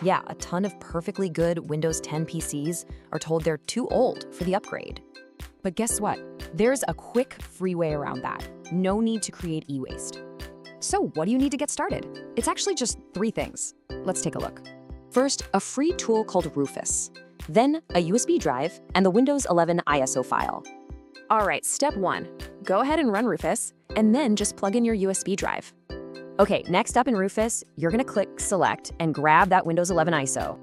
Yeah, a ton of perfectly good Windows 10 PCs are told they're too old for the upgrade. But guess what? There's a quick, free way around that. No need to create e-waste. So what do you need to get started? It's actually just 3 things. Let's take a look. First, a free tool called Rufus. Then, a USB drive and the Windows 11 ISO file. All right, step 1. Go ahead and run Rufus, and then just plug in your USB drive. Okay, next up in Rufus, you're gonna click Select and grab that Windows 11 ISO.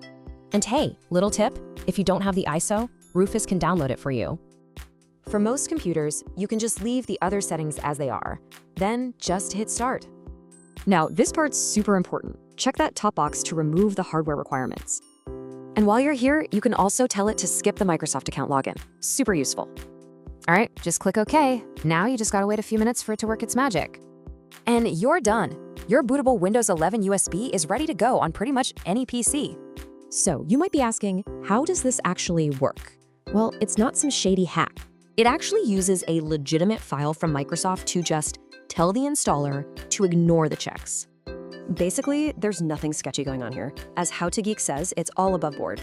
And hey, little tip, if you don't have the ISO, Rufus can download it for you. For most computers, you can just leave the other settings as they are. Then just hit Start. Now, this part's super important. Check that top box to remove the hardware requirements. And while you're here, you can also tell it to skip the Microsoft account login. Super useful. All right, just click OK. Now you just gotta wait a few minutes for it to work its magic. And you're done. Your bootable Windows 11 USB is ready to go on pretty much any PC. So you might be asking, how does this actually work? Well, it's not some shady hack. It actually uses a legitimate file from Microsoft to just tell the installer to ignore the checks. Basically, there's nothing sketchy going on here. As How to Geek says, it's all above board.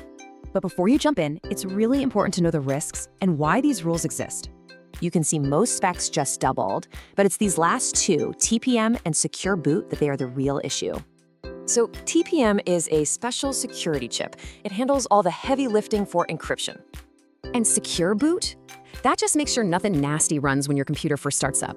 But before you jump in, it's really important to know the risks and why these rules exist. You can see most specs just doubled, but it's these last 2, TPM and Secure Boot, that they are the real issue. So TPM is a special security chip. It handles all the heavy lifting for encryption. And Secure Boot? That just makes sure nothing nasty runs when your computer first starts up.